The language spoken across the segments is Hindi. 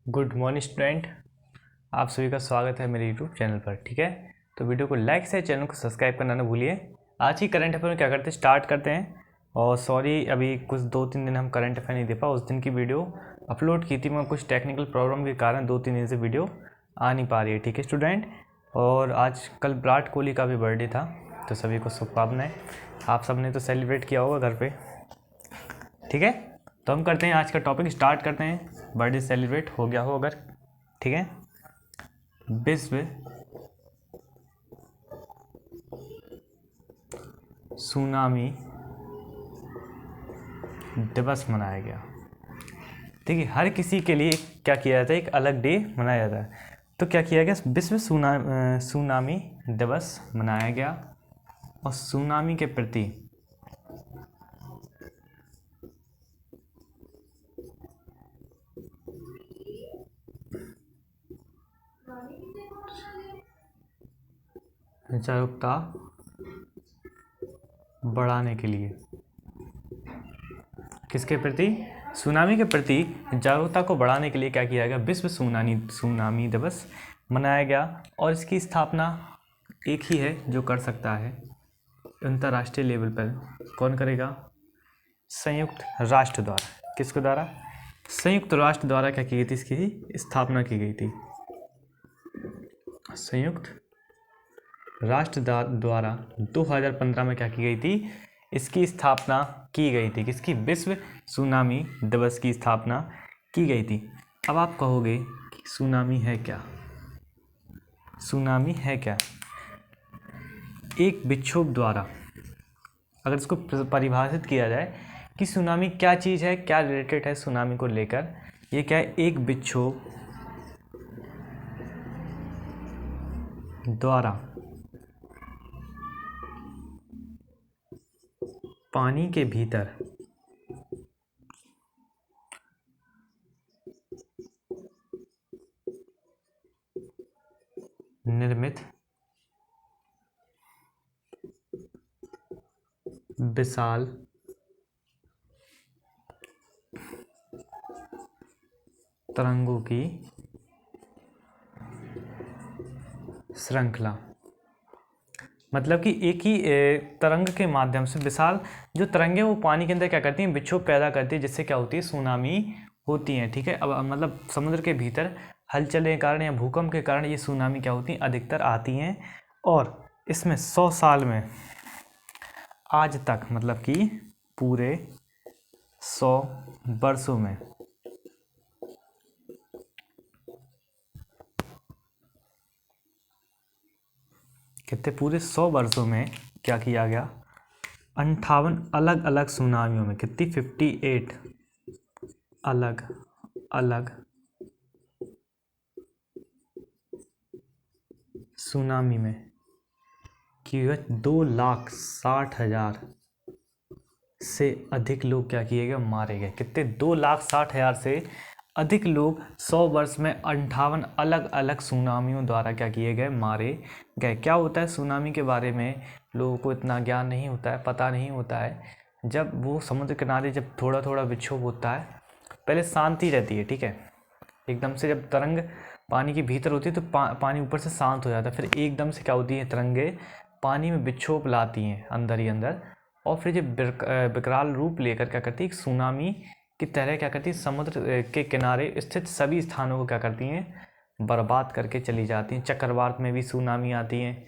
गुड मॉर्निंग स्टूडेंट, आप सभी का स्वागत है मेरे यूट्यूब चैनल पर। ठीक है, तो वीडियो को लाइक से चैनल को सब्सक्राइब करना ना भूलिए। आज की करंट अफेयर में क्या करते हैं, स्टार्ट करते हैं। और सॉरी, अभी कुछ 2-3 दिन हम करंट अफेयर नहीं दे पाए। उस दिन की वीडियो अपलोड की थी, मगर कुछ टेक्निकल प्रॉब्लम के कारण 2-3 दिन से वीडियो आ नहीं पा रही है। ठीक है स्टूडेंट, और आज कल विराट कोहली का भी बर्थडे था, तो सभी को शुभकामनाएं। आप सब ने तो सेलिब्रेट किया होगा घर पे। ठीक है, तो हम करते हैं आज का टॉपिक, स्टार्ट करते हैं। बर्थडे सेलिब्रेट हो गया हो अगर, ठीक है। विश्व सुनामी दिवस मनाया गया। ठीक है, हर किसी के लिए क्या किया जाता है, एक अलग डे मनाया जाता है। तो क्या किया गया, विश्व सुनामी दिवस मनाया गया। और सुनामी के प्रति जागरूकता बढ़ाने के लिए, किसके प्रति, सुनामी के प्रति जागरूकता को बढ़ाने के लिए क्या किया गया, विश्व सुनामी दिवस मनाया गया। और इसकी स्थापना एक ही है जो कर सकता है अंतर्राष्ट्रीय लेवल पर। कौन करेगा, संयुक्त राष्ट्र द्वारा। किसके द्वारा, संयुक्त राष्ट्र द्वारा क्या की गई थी, इसकी स्थापना की गई थी। संयुक्त राष्ट्र द्वारा 2015 में क्या की गई थी, इसकी स्थापना की गई थी। किसकी, विश्व सुनामी दिवस की स्थापना की गई थी। अब आप कहोगे कि सुनामी है क्या, सुनामी है क्या। एक विक्षोभ द्वारा अगर इसको परिभाषित किया जाए कि सुनामी क्या चीज़ है, क्या रिलेटेड है सुनामी को लेकर, ये क्या है, एक विक्षोभ द्वारा पानी के भीतर निर्मित विशाल तरंगों की श्रृंखला। मतलब कि एक ही तरंग के माध्यम से विशाल जो तरंगे वो पानी के अंदर क्या करती हैं, विक्षोभ पैदा करती है, जिससे क्या होती है, सुनामी होती है। ठीक है, अब मतलब समुद्र के भीतर हलचल के कारण या भूकंप के कारण ये सुनामी क्या होती है, अधिकतर आती हैं। और इसमें 100 साल में आज तक, मतलब कि पूरे 100 वर्षों में कितने, पूरे 100 वर्षों में क्या किया गया, 58 अलग अलग सुनामियों में, कितनी, 58 अलग अलग सुनामी में कि 2,60,000 से अधिक लोग क्या किए गए, मारे गए। कितने, 2,60,000 से अधिक लोग 100 वर्ष में 58 अलग अलग सुनामियों द्वारा क्या किए गए, मारे गए। क्या होता है सुनामी के बारे में, लोगों को इतना ज्ञान नहीं होता है, पता नहीं होता है। जब वो समुद्र किनारे जब थोड़ा थोड़ा विक्षोभ होता है, पहले शांति रहती है, ठीक है, एकदम से जब तरंग पानी के भीतर होती है तो पानी ऊपर से शांत हो जाता है, फिर एकदम से क्या होती है, तरंगे पानी में विक्षोभ लाती हैं अंदर ही अंदर, और फिर जब विकराल रूप लेकर क्या करती है, एक सुनामी की तरह क्या करती है, समुद्र के किनारे स्थित सभी स्थानों को क्या करती हैं, बर्बाद करके चली जाती हैं। चक्रवात में भी सुनामी आती हैं,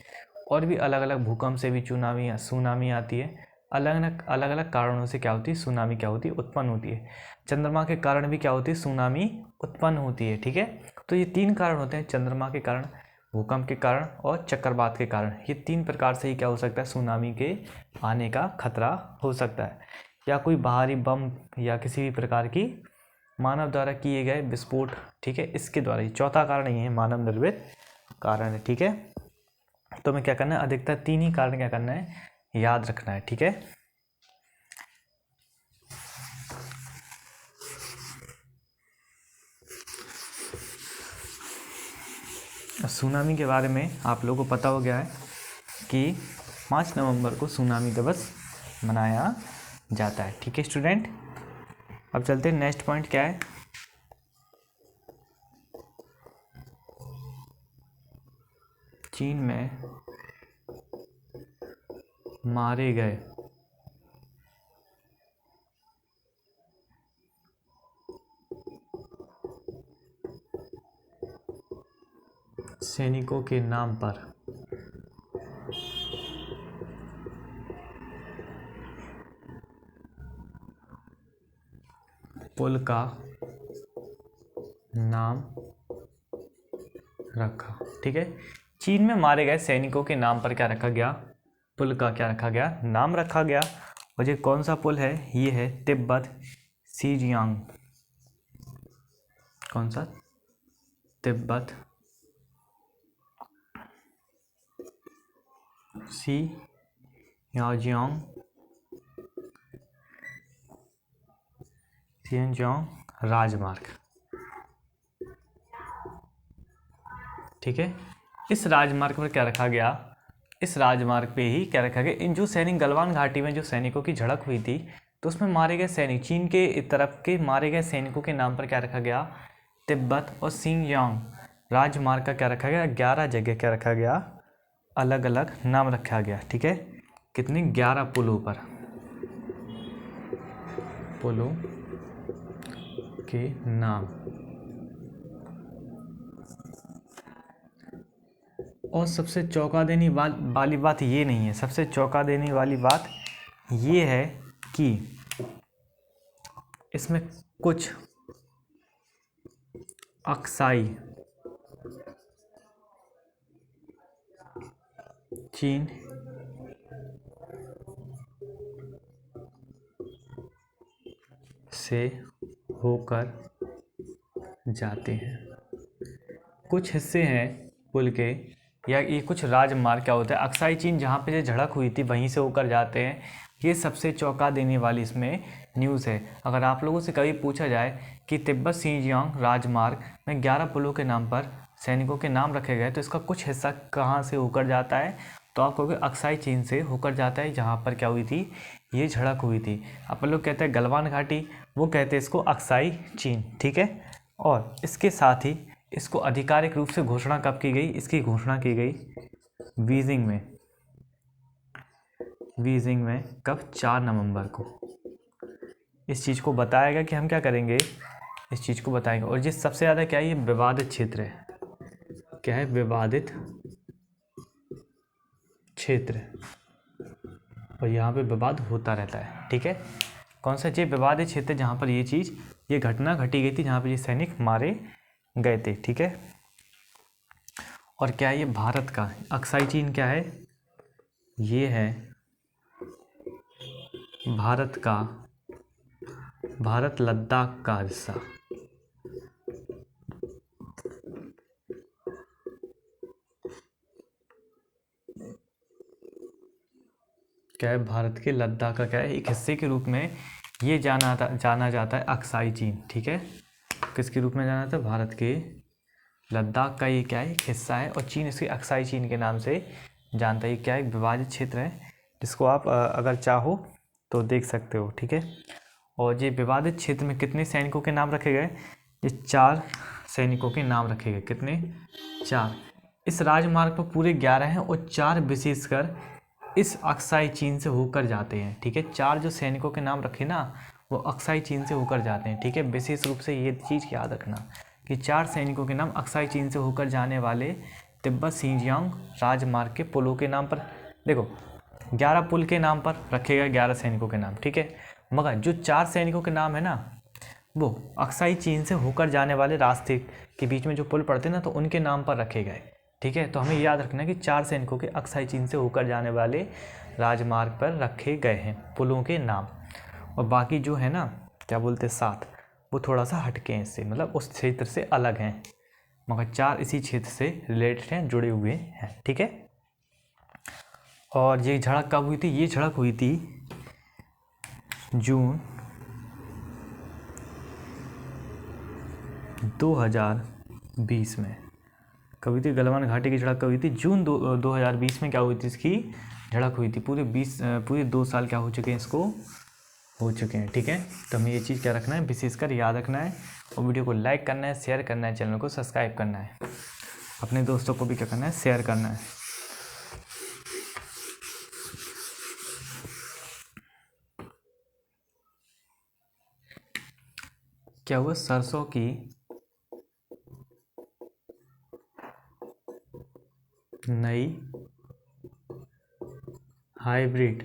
और भी अलग अलग भूकंप से भी सुनामी आती है। अलग अलग कारणों से क्या होती है, सुनामी क्या होती है, उत्पन्न होती है। चंद्रमा के कारण भी क्या होती है, सुनामी उत्पन्न होती है। ठीक है, तो ये 3 कारण होते हैं, चंद्रमा के कारण, भूकंप के कारण और चक्रवात के कारण। ये 3 प्रकार से ही क्या हो सकता है, सुनामी के आने का खतरा हो सकता है, या कोई बाहरी बम या किसी भी प्रकार की मानव द्वारा किए गए विस्फोट। ठीक है, इसके द्वारा ही। चौथा कारण ये है, मानव निर्मित कारण है। ठीक है, तो हमें क्या करना है, अधिकतर 3 ही कारण क्या करना है, याद रखना है। ठीक है, सुनामी के बारे में आप लोगों को पता हो गया है कि 5 नवंबर को सुनामी दिवस मनाया जाता है। ठीक है स्टूडेंट, अब चलते हैं नेक्स्ट पॉइंट क्या है, चीन में मारे गए सैनिकों के नाम पर पुल का नाम रखा। ठीक है, चीन में मारे गए सैनिकों के नाम पर क्या रखा गया, पुल का क्या रखा गया, नाम रखा गया। और ये कौन सा पुल है, ये है तिब्बत सीजियांग। कौन सा, तिब्बत सियाजियांग राजमार्ग। ठीक है, इस राजमार्ग पर क्या रखा गया, इस राजमार्ग पे ही क्या रखा गया, इन जो सैनिक गलवान घाटी में जो सैनिकों की झड़प हुई थी तो उसमें मारे गए सैनिक, चीन के तरफ के मारे गए सैनिकों के नाम पर क्या रखा गया, तिब्बत और सिंगयांग राजमार्ग का क्या रखा गया, 11 जगह क्या रखा गया, अलग अलग नाम रखा गया। ठीक है, कितने, 11 पुलों पर, पुलों के नाम। और सबसे चौंका देने वाली बात ये नहीं है, सबसे चौंका देने वाली बात ये है कि इसमें कुछ अक्साई चीन से होकर जाते हैं। कुछ हिस्से हैं पुल के, या ये कुछ राजमार्ग क्या होता है, अक्साई चीन जहाँ पे जो झड़प हुई थी वहीं से होकर जाते हैं। ये सबसे चौंका देने वाली इसमें न्यूज़ है। अगर आप लोगों से कभी पूछा जाए कि तिब्बत सिंजियांग राजमार्ग में 11 पुलों के नाम पर सैनिकों के नाम रखे गए तो इसका कुछ हिस्सा कहाँ से होकर जाता है, तो आप कहोगे अक्साई चीन से होकर जाता है, जहाँ पर क्या हुई थी, ये झड़प हुई थी। अपन लोग कहते हैं गलवान घाटी, वो कहते हैं इसको अक्साई चीन। ठीक है, और इसके साथ ही इसको आधिकारिक रूप से घोषणा कब की गई, इसकी घोषणा की गई बीजिंग में कब, 4 नवंबर को। इस चीज़ को बताया गया कि हम क्या करेंगे, इस चीज़ को बताएंगे। और ये सबसे ज़्यादा क्या है, ये विवादित क्षेत्र है, क्या है, विवादित क्षेत्र, और यहाँ पे विवाद होता रहता है। ठीक है, कौन सा, ये विवादित क्षेत्र जहाँ पर ये चीज़, ये घटना घटी गई थी, जहाँ पर ये सैनिक मारे गए थे। ठीक है, और क्या है, ये भारत का अक्साई चीन क्या है, ये है भारत लद्दाख का हिस्सा। क्या है, भारत के लद्दाख का क्या है, एक हिस्से के रूप में ये जाना जाता है अक्साई चीन। ठीक है, किसके रूप में जाना था, भारत के लद्दाख का ये क्या है, एक हिस्सा है, और चीन इसके अक्साई चीन के नाम से जानता है। ये क्या है, एक विभाजित क्षेत्र है, जिसको आप अगर चाहो तो देख सकते हो। ठीक है, और ये विवादित क्षेत्र में कितने सैनिकों के नाम रखे गए, ये 4 सैनिकों के नाम रखे गए। कितने, 4। इस राजमार्ग पर पूरे 11 हैं और 4 विशेषकर इस अक्साई चीन से होकर जाते हैं। ठीक है, 4 जो सैनिकों के नाम रखे ना, वो अक्साई चीन से होकर जाते हैं। ठीक है, विशेष रूप से ये चीज़ याद रखना कि 4 सैनिकों के नाम अक्साई चीन से होकर जाने वाले तिब्बत सिंजियांग राजमार्ग के पुलों के नाम पर, देखो 11 पुल के नाम पर रखे गए 11 सैनिकों के नाम। ठीक है, मगर जो 4 सैनिकों के नाम है ना, वो अक्साई चीन से होकर जाने वाले रास्ते के बीच में जो पुल पड़ते हैं ना, तो उनके नाम पर रखे गए। ठीक है, तो हमें याद रखना है कि 4 सैनिकों के अक्साई चीन से होकर जाने वाले राजमार्ग पर रखे गए हैं पुलों के नाम। और बाकी जो है ना, क्या बोलते हैं, 7, वो थोड़ा सा हटके हैं इससे, मतलब उस क्षेत्र से अलग हैं, मगर 4 इसी क्षेत्र से रिलेटेड हैं, जुड़े हुए हैं। ठीक है, और ये झड़प कब हुई थी, ये झड़प हुई थी जून 2020 में। कब हुई थी, गलवान घाटी की झड़प कब हुई थी, जून 2020 में क्या हुई थी, इसकी झड़प हुई थी। पूरे 2 साल क्या हो चुके हैं, इसको हो चुके हैं। ठीक है, तो हमें ये चीज़ क्या रखना है, विशेषकर याद रखना है, और वीडियो को लाइक करना है, शेयर करना है, चैनल को सब्सक्राइब करना है। अपने दोस्तों को भी क्या करना है, शेयर करना है। क्या हुआ, सरसों की नई हाइब्रिड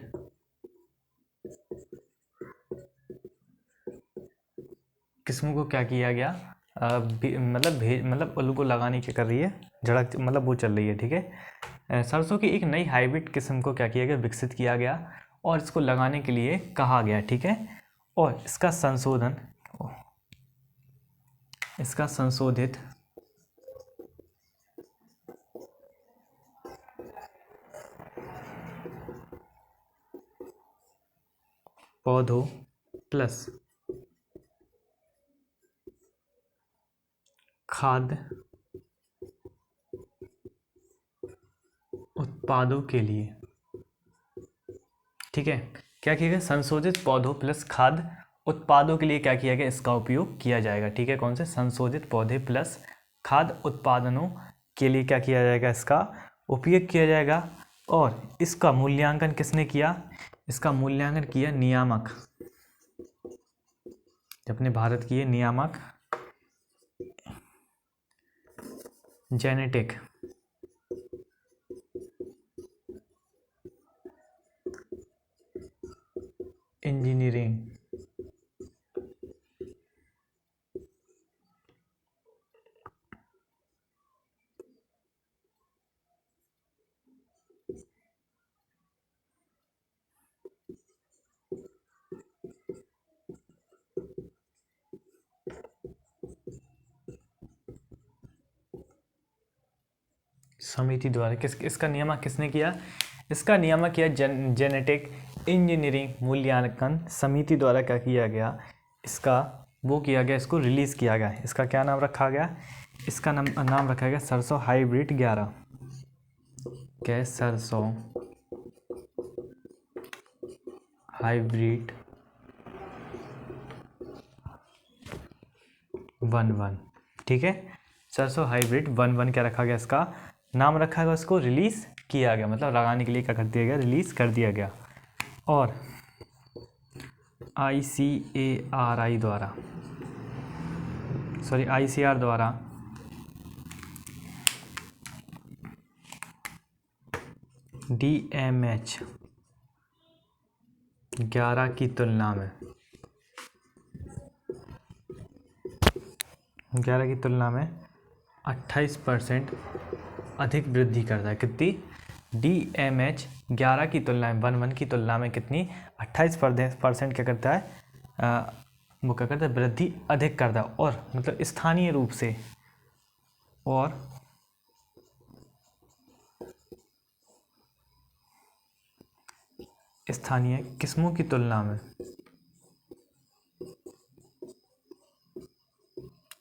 किस्मों को क्या किया गया, मतलब आलू को लगाने की कर रही है, झड़क मतलब वो चल रही है, ठीक है। सरसों की एक नई हाइब्रिड किस्म को क्या किया गया, विकसित किया गया और इसको लगाने के लिए कहा गया, ठीक है। और इसका संशोधित पौधों प्लस खाद्य उत्पादों के लिए, ठीक है, क्या किया गया, संशोधित पौधों प्लस खाद्य उत्पादों के लिए क्या किया गया, इसका उपयोग किया जाएगा, ठीक है। कौन से, संशोधित पौधे प्लस खाद्य उत्पादनों के लिए क्या किया जाएगा, इसका उपयोग किया जाएगा। और इसका मूल्यांकन किसने किया, इसका मूल्यांकन किया नियामक, अपने भारत की ये नियामक जेनेटिक इंजीनियरिंग समिति द्वारा इसका नियामक किसने किया, इसका नियामक किया जेनेटिक इंजीनियरिंग मूल्यांकन समिति द्वारा क्या किया गया, इसका वो किया गया, इसको रिलीज़ किया गया। इसका क्या नाम रखा गया, इसका नाम रखा गया सरसों हाइब्रिड 11, क्या, सरसों हाइब्रिड 11, ठीक है। सरसों हाइब्रिड 11 क्या रखा गया, इसका नाम रखा गया, उसको रिलीज़ किया गया, मतलब लगाने के लिए क्या कर दिया गया, रिलीज़ कर दिया गया। और ICAR द्वारा DMH 11 की तुलना में 28% अधिक वृद्धि करता है। कितनी, DMH 11 की तुलना में 11 की तुलना में कितनी, 28% क्या करता है, वो क्या करता है, वृद्धि अधिक करता है। और मतलब स्थानीय रूप से और स्थानीय किस्मों की तुलना में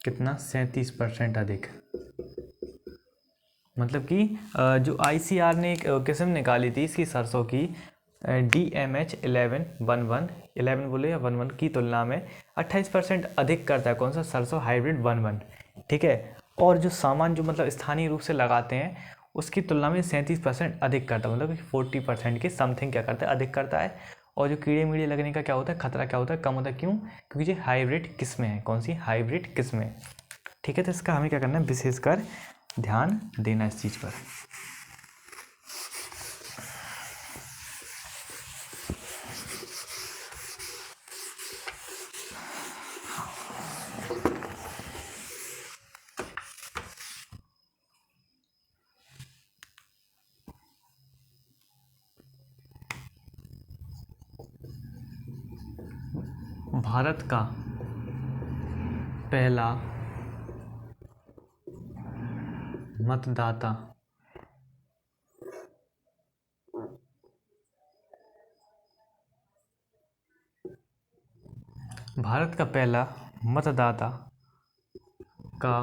कितना, 37% अधिक। मतलब कि जो ICAR ने एक किस्म निकाली थी इसकी सरसों की, DMH 11 बोले या 11 की तुलना में 28% अधिक करता है। कौन सा, सरसों हाइब्रिड 11, ठीक है। और जो सामान जो मतलब स्थानीय रूप से लगाते हैं उसकी तुलना में 37% अधिक करता है, मतलब कि 40% के समथिंग क्या करता है, अधिक करता है। और जो कीड़े मीड़े लगने का क्या होता है, खतरा क्या होता है, कम होता है। क्यों, क्योंकि ये हाइब्रिड किस्में हैं। कौन सी, हाइब्रिड किस्में, ठीक है। तो इसका हमें क्या करना है, विशेषकर ध्यान देना इस चीज़ पर। भारत का पहला मतदाता का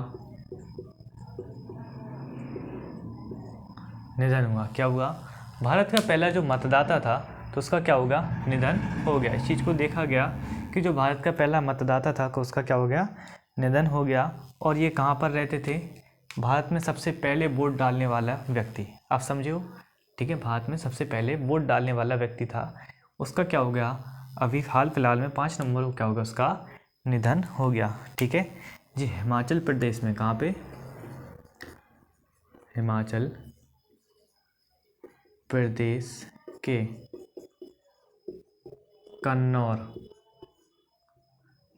निधन हुआ। क्या हुआ, भारत का पहला जो मतदाता था तो उसका क्या होगा, निधन हो गया। इस चीज़ को देखा गया कि जो भारत का पहला मतदाता था तो उसका क्या हो गया, निधन हो गया। और ये कहाँ पर रहते थे, भारत में सबसे पहले वोट डालने वाला व्यक्ति, आप समझे हो, ठीक है, भारत में सबसे पहले वोट डालने वाला व्यक्ति था, उसका क्या हो गया, अभी हाल फिलहाल में 5 नवंबर को क्या हो गया, उसका निधन हो गया, ठीक है जी। हिमाचल प्रदेश में कहाँ पे, हिमाचल प्रदेश के कन्नौर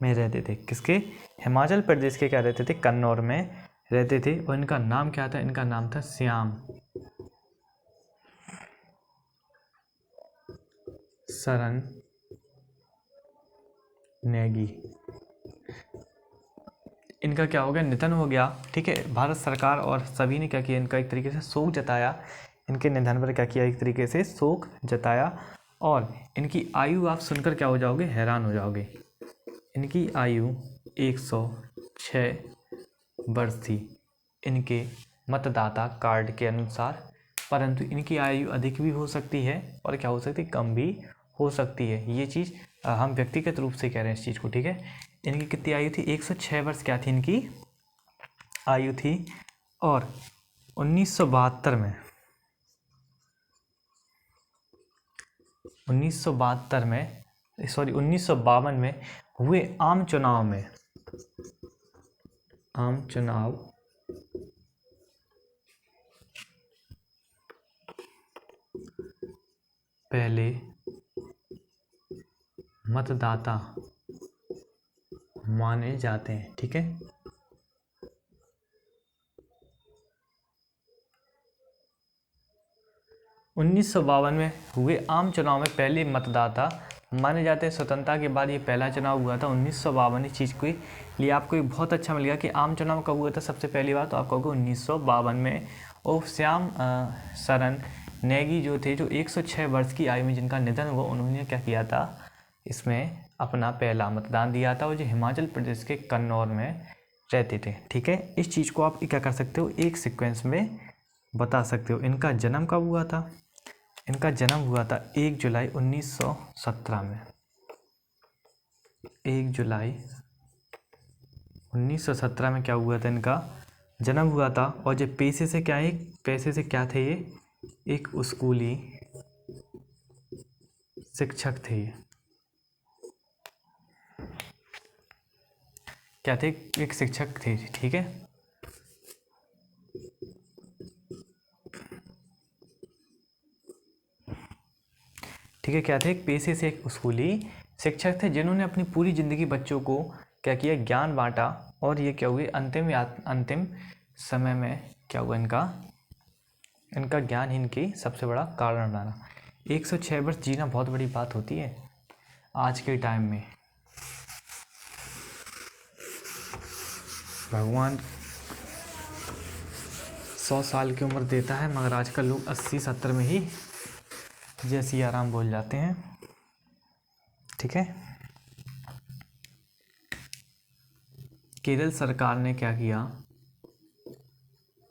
में रहते थे, किसके, हिमाचल प्रदेश के क्या रहते थे, कन्नौर में रहते थे, और इनका नाम क्या था, इनका नाम था श्याम शरण नेगी। इनका क्या हो गया, निधन हो गया, ठीक है। भारत सरकार और सभी ने क्या किया, इनका एक तरीके से शोक जताया, इनके निधन पर क्या किया, एक तरीके से शोक जताया। और इनकी आयु आप सुनकर क्या हो जाओगे, हैरान हो जाओगे। इनकी आयु 106 वर्ष थी इनके मतदाता कार्ड के अनुसार, परंतु इनकी आयु अधिक भी हो सकती है और क्या हो सकती है, कम भी हो सकती है। ये चीज़ हम व्यक्तिगत रूप से कह रहे हैं इस चीज़ को, ठीक है। इनकी कितनी आयु थी, 106 वर्ष क्या थी इनकी आयु थी। और 1972 में 1952 में हुए आम चुनाव पहले मतदाता माने जाते हैं, ठीक है। 1952 में हुए आम चुनाव में पहले मतदाता माने जाते हैं। स्वतंत्रता के बाद ये पहला चुनाव हुआ था 1952। इस चीज़ के लिए आपको एक बहुत अच्छा मिल गया कि आम चुनाव कब हुआ था सबसे पहली बार, तो आपको होगा 1952 में। और श्याम शरण नेगी जो थे, जो 106 वर्ष की आयु में जिनका निधन हुआ, उन्होंने क्या किया था, इसमें अपना पहला मतदान दिया था, और जो हिमाचल प्रदेश के कन्नौर में रहते थे, ठीक है। इस चीज़ को आप क्या कर सकते हो, एक सीक्वेंस में बता सकते हो। इनका जन्म कब हुआ था, इनका जन्म हुआ था 1 जुलाई 1917 में, 1 जुलाई 1917 में क्या हुआ था, इनका जन्म हुआ था। और जो पेशे से क्या है, पेशे से क्या थे, ये एक स्कूली शिक्षक थे, क्या थे, एक शिक्षक थे, ठीक है। ठीक है, क्या थे, एक पेशे से एक स्कूली शिक्षक थे, जिन्होंने अपनी पूरी ज़िंदगी बच्चों को क्या किया, ज्ञान बांटा। और ये क्या हुए, अंतिम समय में क्या हुआ, इनका ज्ञान ही इनकी सबसे बड़ा कारण बना। 106 वर्ष जीना बहुत बड़ी बात होती है आज के टाइम में। भगवान 100 साल की उम्र देता है, मगर आजकल लोग 80-70 में ही जैसी आराम बोल जाते हैं, ठीक है। केरल सरकार ने क्या किया,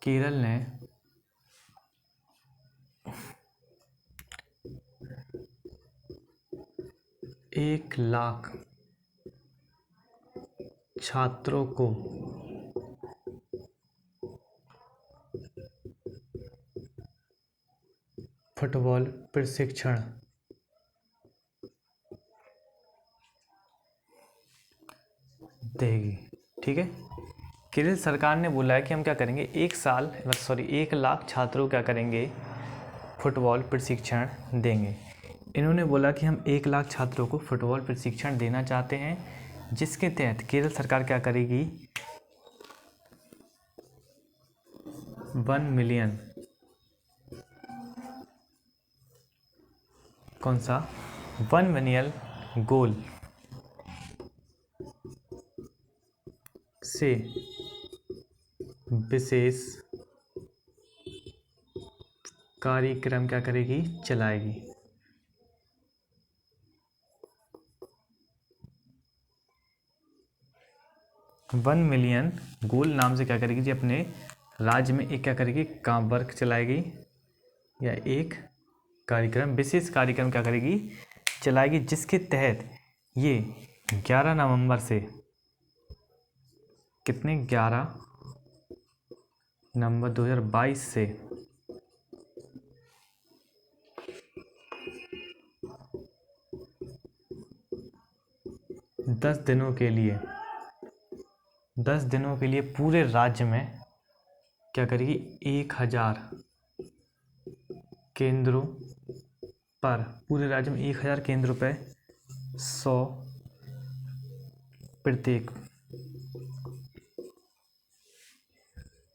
केरल ने 1 लाख छात्रों को फुटबॉल प्रशिक्षण देगी, ठीक है। केरल सरकार ने बोला है कि हम क्या करेंगे, 1 लाख छात्रों क्या करेंगे, फुटबॉल प्रशिक्षण देंगे। इन्होंने बोला कि हम 1 लाख छात्रों को फुटबॉल प्रशिक्षण देना चाहते हैं, जिसके तहत केरल सरकार क्या करेगी, 1 मिलियन, कौन सा, 1 मिलियन गोल से विशेष कार्यक्रम क्या करेगी, चलाएगी। वन मिलियन गोल नाम से क्या करेगी जी, अपने राज्य में एक क्या करेगी, काम वर्क चलाएगी, या एक कार्यक्रम, विशेष कार्यक्रम क्या करेगी, चलाएगी, जिसके तहत ये 11 नवंबर से कितने, 11 नवंबर 2022 से 10 दिनों के लिए 10 दिनों के लिए पूरे राज्य में क्या करेगी, 1000 केंद्रों पर, पूरे राज्य में 1000 केंद्रों पर 100 प्रत्येक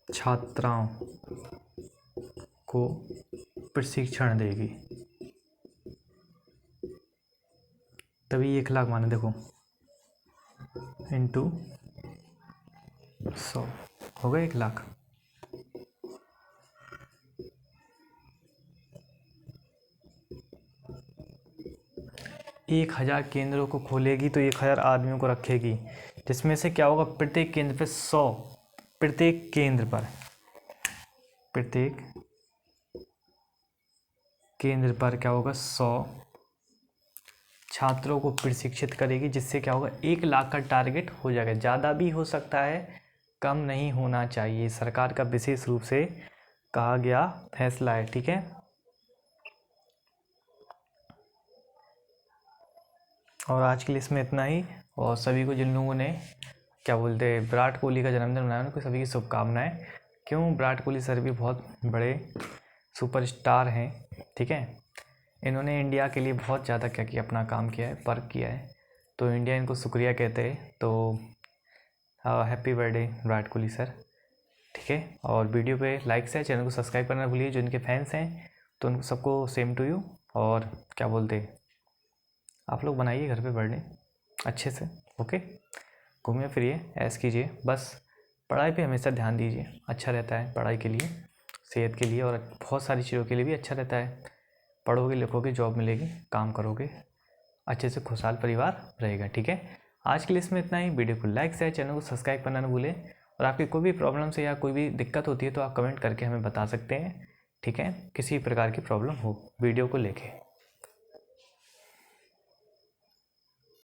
छात्राओं को प्रशिक्षण देगी। तभी 1 लाख माने, देखो इंटू 100 हो गए 1 लाख। एक 1000 केंद्रों को खोलेगी तो 1000 आदमियों को रखेगी, जिसमें से क्या होगा, प्रत्येक केंद्र पे 100, प्रत्येक केंद्र पर क्या होगा, 100 छात्रों को प्रशिक्षित करेगी, जिससे क्या होगा, 1 लाख का टारगेट हो जाएगा। ज़्यादा भी हो सकता है, कम नहीं होना चाहिए। सरकार का विशेष रूप से कहा गया फैसला है, ठीक है। और आज के लिए इसमें इतना ही। और सभी को, जिन लोगों ने क्या बोलते हैं विराट कोहली का जन्मदिन मनाया, उनको सभी की शुभकामनाएं। क्यों, विराट कोहली सर भी बहुत बड़े सुपरस्टार हैं, ठीक है। इन्होंने इंडिया के लिए बहुत ज़्यादा क्या किया, अपना काम किया है, वर्क किया है, तो इंडिया इनको शुक्रिया कहते हैं। तो happy birthday Virat Kohli sir, ठीक है। और वीडियो पे लाइक से, चैनल को सब्सक्राइब करना भूलिए। जो इनके फैंस हैं तो उनको सबको सेम टू यू। और क्या बोलते हैं, आप लोग बनाइए घर पे बर्थडे अच्छे से, ओके। घूमिए फिरिए, ऐश कीजिए, बस पढ़ाई पे हमेशा ध्यान दीजिए, अच्छा रहता है पढ़ाई के लिए, सेहत के लिए, और बहुत सारी चीज़ों के लिए भी अच्छा रहता है। पढ़ोगे लिखोगे, जॉब मिलेगी, काम करोगे, अच्छे से खुशहाल परिवार रहेगा, ठीक है। आज के लिए इसमें इतना ही। वीडियो को लाइक से, चैनल को सब्सक्राइब करना ना भूलें। और आपकी कोई भी प्रॉब्लम से या कोई भी दिक्कत होती है तो आप कमेंट करके हमें बता सकते हैं, ठीक है। किसी प्रकार की प्रॉब्लम हो वीडियो को लेके।